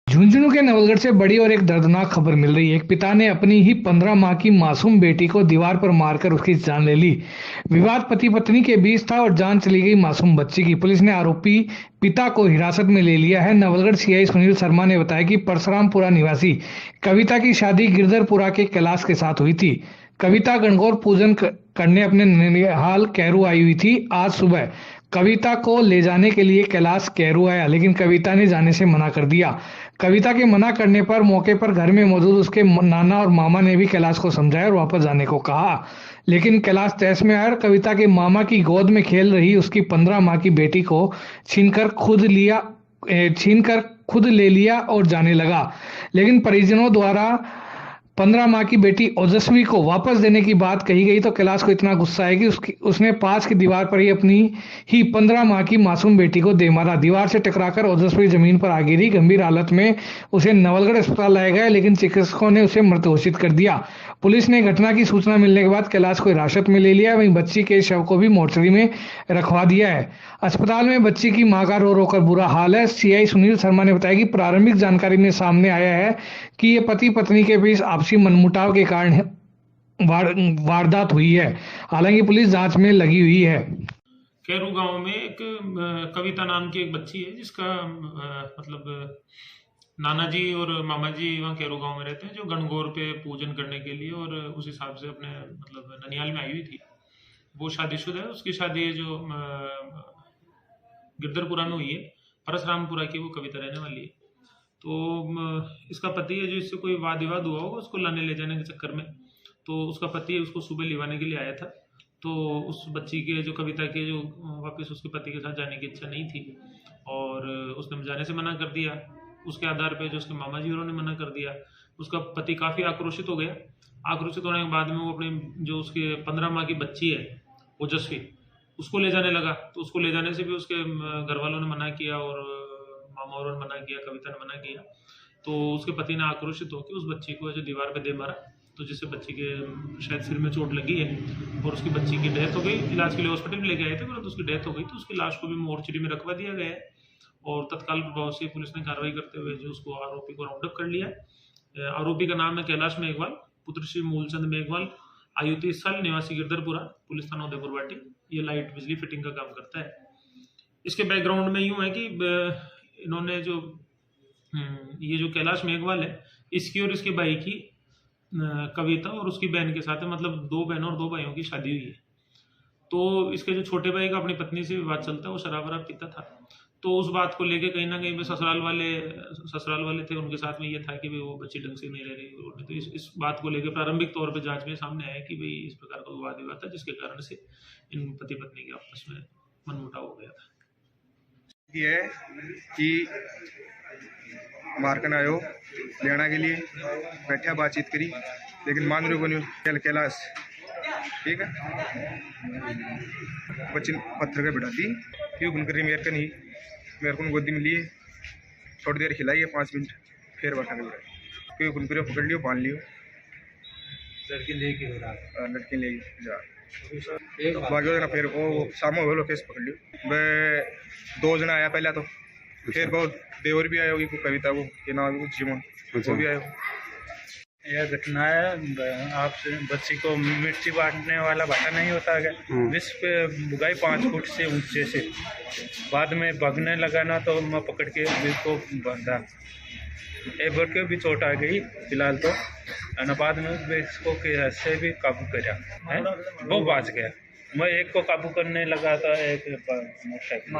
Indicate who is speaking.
Speaker 1: झुंझुनू के नवलगढ़ से बड़ी और एक दर्दनाक खबर मिल रही है। एक पिता ने अपनी ही 15 माह की मासूम बेटी को दीवार पर मारकर उसकी जान ले ली। विवाद पति पत्नी के बीच था और जान चली गई मासूम बच्ची की। पुलिस ने आरोपी पिता को हिरासत में ले लिया है। नवलगढ़ सीआई सुनील शर्मा ने बताया कि परशुरामपुरा निवासी कविता की शादी गिरधरपुरा के कैलाश के साथ हुई थी। कविता गणगौर पूजन करने अपने ननिहाल कैरू आई हुई थी। आज सुबह कविता को ले जाने के लिए कैलाश कैरू आया, लेकिन कविता ने जाने से मना कर दिया। कविता के मना करने पर मौके पर घर में मौजूद उसके नाना और मामा ने भी कैलाश को समझाया और वापस जाने को कहा, लेकिन कैलाश तहस में आया और कविता के मामा की गोद में खेल रही उसकी 15 माह की बेटी को छीनकर खुद ले लिया और जाने लगा। लेकिन परिजनों द्वारा 15 माह की बेटी ओजस्वी को वापस देने की बात कही गई तो कैलाश को इतना गुस्सा है कि उसने पास की दीवार पर ही अपनी 15 माह की मासूम बेटी को दे मारा। दीवार से टकराकर ओजस्वी जमीन पर आ गिरी। गंभीर हालत में उसे नवलगढ़ अस्पताल लाया गया, लेकिन चिकित्सकों ने उसे मृत घोषित कर दिया। पुलिस ने घटना की सूचना मिलने के बाद कैलाश को हिरासत में ले लिया। वहीं बच्ची के शव को भी मोर्चरी में रखवा दिया है। अस्पताल में बच्ची की मां का रो रो कर बुरा हाल है। सीआई सुनील शर्मा ने बताया कि प्रारंभिक जानकारी में सामने आया है कि ये पति पत्नी के बीच आपसी मनमुटाव के कारण वारदात हुई है। हालांकि पुलिस जांच में लगी हुई है।
Speaker 2: कैरू गांव में एक कविता नाम की एक बच्ची है जिसका नाना जी और मामा जी वहाँ कैरू गांव में रहते हैं, जो गणगौर पे पूजन करने के लिए और उस हिसाब से अपने ननिहाल में आई हुई थी। वो शादीशुदा है। उसकी शादी है जो गिरधरपुरा में हुई है। परशुरामपुरा की वो कविता रहने वाली है। तो इसका पति है जो इससे कोई वाद विवाद हुआ होगा उसको लाने ले जाने के चक्कर में, तो उसका पति है उसको सुबह लिवाने के लिए आया था। तो उस बच्ची के जो कविता के जो वापस उसके पति के साथ जाने की इच्छा नहीं थी और उसने जाने से मना कर दिया। उसके आधार पे जो उसके मामा जी ने मना कर दिया। उसका पति काफ़ी आक्रोशित हो गया। आक्रोशित होने के बाद में वो अपने जो उसके 15 माह की बच्ची है ओजस्वी, उसको ले जाने लगा। तो उसको ले जाने से भी उसके घर वालों ने मना किया और मामा और ने मना किया, कविता ने मना किया। तो उसके पति ने आक्रोशित होकर उस बच्ची को जो दीवार पे दे मारा, तो जिससे बच्ची के शायद सिर में चोट लगी है और उसकी बच्ची की डेथ हो गई। इलाज के लिए हॉस्पिटल में लेके आए थे, परंतु उसकी डेथ हो गई। तो उसकी लाश को भी मोर्चरी में रखवा दिया गया है और तत्काल प्रभाव से पुलिस ने कार्रवाई करते हुए जो उसको आरोपी को राउंड अप कर लिया। आरोपी का नाम है कैलाश मेघवाल, पुत्र श्री मूलचंद मेघवाल, आयु 30 साल, निवासी गिरधरपुरा, पुलिस थाना उदयपुर वाटी। ये लाइट बिजली फिटिंग का काम करता है। इसके बैकग्राउंड में यूं है कि इन्होंने जो ये जो कैलाश मेघवाल है, इसकी और इसके भाई की कविता और उसकी बहन के साथ है, मतलब 2 बहनों और 2 भाइयों की शादी हुई है। तो इसके जो छोटे भाई का अपनी पत्नी से विवाद चलता है, वो शराब वराब पीता था। तो उस बात को लेके कहीं ना कहीं पे ससुराल वाले थे, उनके साथ में ये था कि भाई वो बच्ची ढंग से नहीं रह रही। तो इस बात को लेकर प्रारंभिक तौर पे जांच में सामने आया कि भाई इस प्रकार का विवाद हुआ था, जिसके कारण से इन पति पत्नी के आपस में मनमुटाव हो गया था।
Speaker 3: ये है कि मारकन आयो लेना के लिए बैठा, बातचीत करी, लेकिन मान रहे बनो कैलाश ठीक है। बच्ची पत्थर का बिठा दी, क्यों गुनकरी मेरे को गोदी में लिए, थोड़ी देर खिलाई है 5 मिनट, फिर बैठा के बिठा, क्यों गुनकरी पकड़ लियो, बांध लियो, लड़की ले जा बाकी ना। फिर वो सामो बोलो केस पकड़ लियो। वह 2 जना आया पहला, तो फिर वो देवर भी आया होगी, कविता वो के नाम जीवन वो भी आया।
Speaker 4: यह घटना है, आपसे बच्ची को मिर्ची बांटने वाला भाटा नहीं होता है, विष पे बुगाई 5 फुट से ऊंचे से, बाद में भागने लगा ना तो मैं पकड़ के को बांधा। एक बार के भी चोट आ गई फिलहाल तो, और बाद में इसको से भी काबू करा है, वो बच गया। मैं एक को काबू करने लगा था, एक मोटरसाइकिल